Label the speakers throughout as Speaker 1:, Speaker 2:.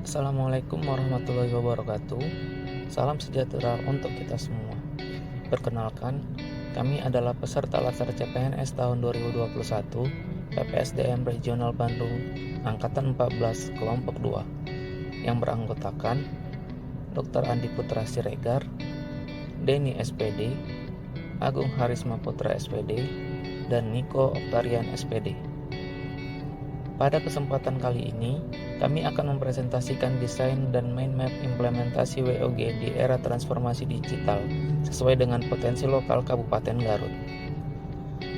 Speaker 1: Assalamualaikum warahmatullahi wabarakatuh. Salam sejahtera untuk kita semua. Perkenalkan, kami adalah peserta Latsar CPNS tahun 2021 PPSDM Regional Bandung Angkatan 14 Kelompok 2 yang beranggotakan Dr. Andi Putra Siregar, Denny SPD, Agung Harisma Putra SPD, dan Niko Oktarian SPD. Pada kesempatan kali ini, kami akan mempresentasikan desain dan mind map implementasi WOG di era transformasi digital sesuai dengan potensi lokal Kabupaten Garut.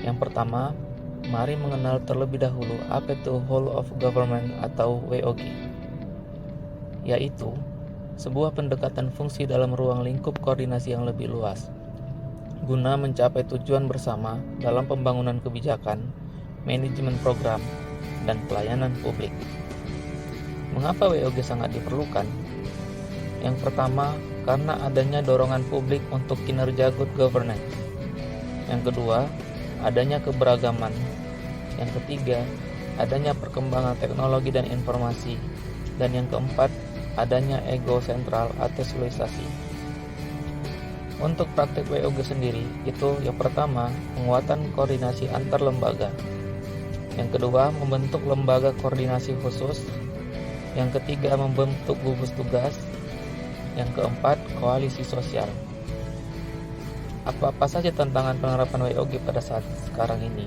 Speaker 1: Yang pertama, mari mengenal terlebih dahulu apa itu Whole of Government atau WOG, yaitu sebuah pendekatan fungsi dalam ruang lingkup koordinasi yang lebih luas, guna mencapai tujuan bersama dalam pembangunan kebijakan, manajemen program, dan pelayanan publik. Mengapa WOG sangat diperlukan? Yang pertama, karena adanya dorongan publik untuk kinerja good governance. Yang kedua, adanya keberagaman. Yang ketiga, adanya perkembangan teknologi dan informasi. Dan yang keempat, adanya ego sentral atau siloisasi. Untuk praktik WOG sendiri, itu yang pertama, penguatan koordinasi antar lembaga. Yang kedua, membentuk lembaga koordinasi khusus. Yang ketiga, membentuk gugus tugas. Yang keempat, koalisi sosial. Apa-apa saja tantangan penerapan WOG pada saat sekarang ini?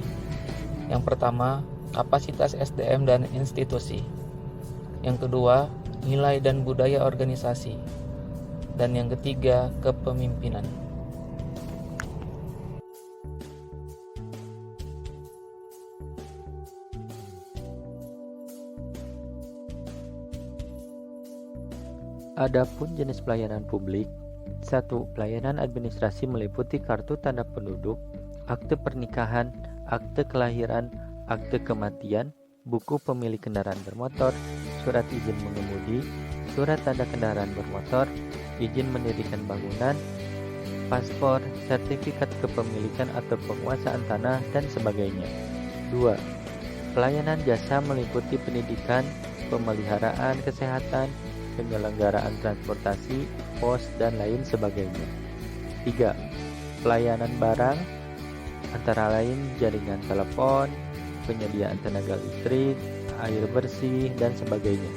Speaker 1: Yang pertama, kapasitas SDM dan institusi. Yang kedua, nilai dan budaya organisasi. Dan yang ketiga, kepemimpinan.
Speaker 2: Adapun jenis pelayanan publik, 1. Pelayanan administrasi meliputi kartu tanda penduduk, akte pernikahan, akte kelahiran, akte kematian, buku pemilik kendaraan bermotor, surat izin mengemudi, surat tanda kendaraan bermotor, izin mendirikan bangunan, paspor, sertifikat kepemilikan atau penguasaan tanah, dan sebagainya. 2. Pelayanan jasa meliputi pendidikan, pemeliharaan kesehatan, penyelenggaraan transportasi, pos, dan lain sebagainya. 3. Pelayanan barang, antara lain jaringan telepon, penyediaan tenaga listrik, air bersih, dan sebagainya.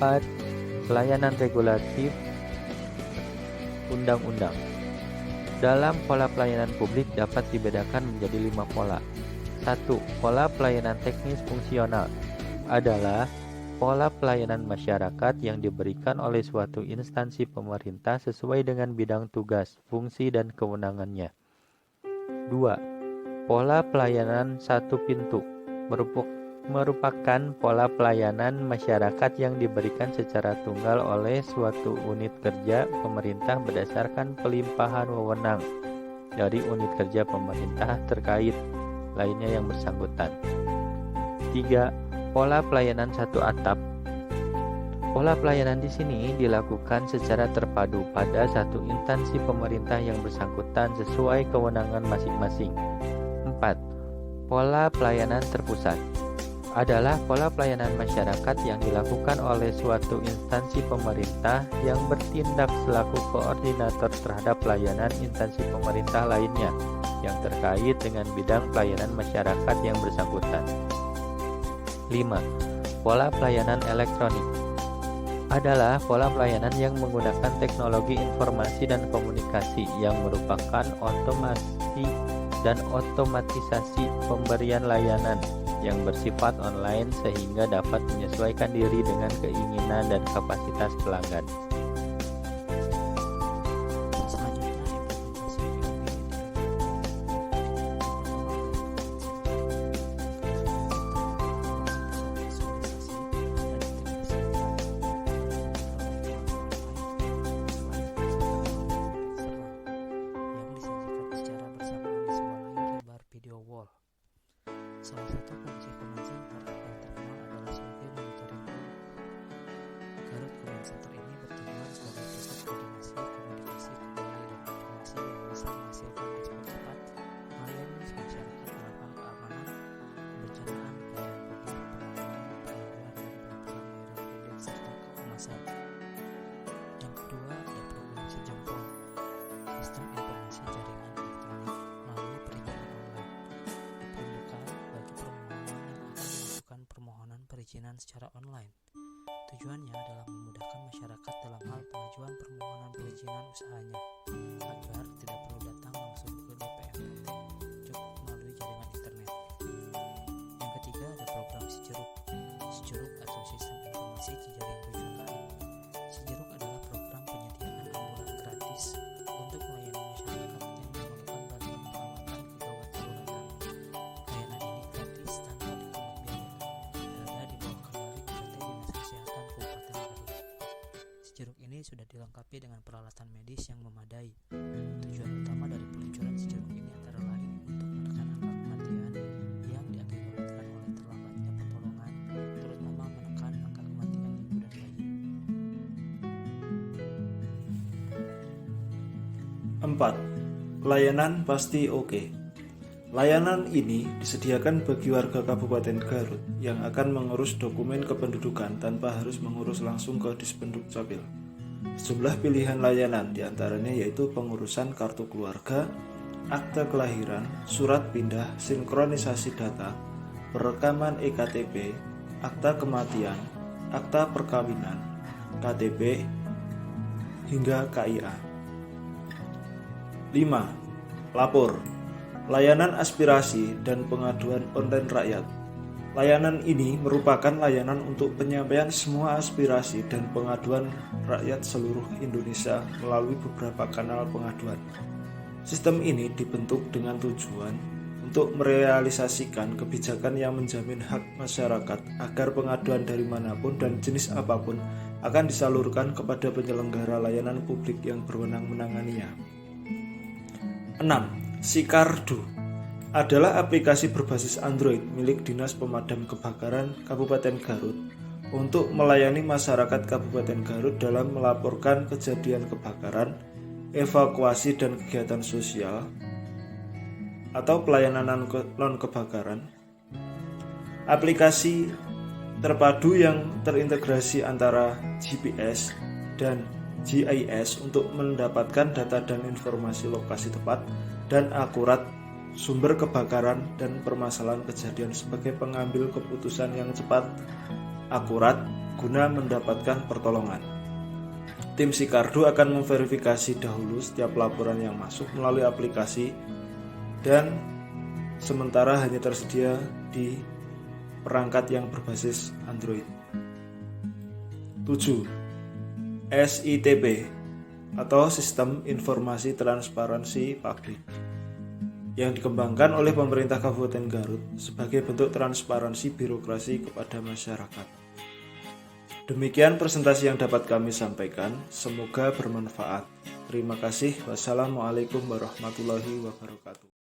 Speaker 2: 4. Pelayanan regulatif, undang-undang. Dalam pola pelayanan publik dapat dibedakan menjadi 5 pola. 1. Pola pelayanan teknis fungsional adalah pola pelayanan masyarakat yang diberikan oleh suatu instansi pemerintah sesuai dengan bidang tugas, fungsi, dan kewenangannya. 2. Pola pelayanan satu pintu merupakan pola pelayanan masyarakat yang diberikan secara tunggal oleh suatu unit kerja pemerintah berdasarkan pelimpahan wewenang dari unit kerja pemerintah terkait lainnya yang bersangkutan. 3. Pola pelayanan satu atap. Pola pelayanan di sini dilakukan secara terpadu pada satu instansi pemerintah yang bersangkutan sesuai kewenangan masing-masing. 4. Pola pelayanan terpusat adalah pola pelayanan masyarakat yang dilakukan oleh suatu instansi pemerintah yang bertindak selaku koordinator terhadap pelayanan instansi pemerintah lainnya yang terkait dengan bidang pelayanan masyarakat yang bersangkutan. 5. Pola pelayanan elektronik adalah pola pelayanan yang menggunakan teknologi informasi dan komunikasi yang merupakan otomasi dan otomatisasi pemberian layanan yang bersifat online sehingga dapat menyesuaikan diri dengan keinginan dan kapasitas pelanggan.
Speaker 3: Salah satu kunci Command Center yang terkenal adalah sebagai monitoring tool. Garut Command Center ini bertugas WhatsApp. Yang kedua ada program Sejempol, sistem informasi jaringan elektronik melalui perizinan online. Diperuntukkan bagi permohonan yang akan mengajukan permohonan perizinan secara online. Tujuannya adalah memudahkan masyarakat dalam hal pengajuan permohonan perizinan usahanya, agar tidak perlu datang langsung ke DPRPT, cukup melalui jaringan internet. Yang ketiga ada program Sijeruk atau Sistem Informasi Jejaring Rujukan. Sijeruk adalah program penyediaan ambulan gratis untuk melayani masyarakat yang memerlukan bantuan perawatan kegawat daruratan. Layanan ini gratis tanpa dipungut biaya, berada di bawah kendali UPT Dinas Kesehatan Kabupaten Garut. Sijeruk ini sudah dilengkapi dengan peralatan medis yang memadai. Tujuan utama dari peluncuran Sijeruk ini antara lain untuk menekan angka kematian yang diakibatkan oleh terlambatnya pertolongan, terutama menekan angka kematian ibu dan bayi.
Speaker 4: 4. Layanan pasti oke. Layanan ini disediakan bagi warga Kabupaten Garut yang akan mengurus dokumen kependudukan tanpa harus mengurus langsung ke Dispenduk Capil. Sejumlah pilihan layanan diantaranya yaitu pengurusan kartu keluarga, akta kelahiran, surat pindah, sinkronisasi data, perekaman EKTP, akta kematian, akta perkawinan, KTP, hingga KIA. 5. Lapor, layanan aspirasi dan pengaduan online rakyat. Layanan ini merupakan layanan untuk penyampaian semua aspirasi dan pengaduan rakyat seluruh Indonesia melalui beberapa kanal pengaduan. Sistem ini dibentuk dengan tujuan untuk merealisasikan kebijakan yang menjamin hak masyarakat agar pengaduan dari manapun dan jenis apapun akan disalurkan kepada penyelenggara layanan publik yang berwenang menanganinya. 6. Sikardu adalah aplikasi berbasis Android milik Dinas Pemadam Kebakaran Kabupaten Garut untuk melayani masyarakat Kabupaten Garut dalam melaporkan kejadian kebakaran, evakuasi dan kegiatan sosial atau pelayanan non-kebakaran. Aplikasi terpadu yang terintegrasi antara GPS dan GIS untuk mendapatkan data dan informasi lokasi tepat dan akurat sumber kebakaran dan permasalahan kejadian sebagai pengambil keputusan yang cepat, akurat, guna mendapatkan pertolongan. Tim Sikardu akan memverifikasi dahulu setiap laporan yang masuk melalui aplikasi dan sementara hanya tersedia di perangkat yang berbasis Android. 7. SITP atau Sistem Informasi Transparansi Publik yang dikembangkan oleh pemerintah Kabupaten Garut sebagai bentuk transparansi birokrasi kepada masyarakat. Demikian presentasi yang dapat kami sampaikan, semoga bermanfaat. Terima kasih. Wassalamualaikum warahmatullahi wabarakatuh.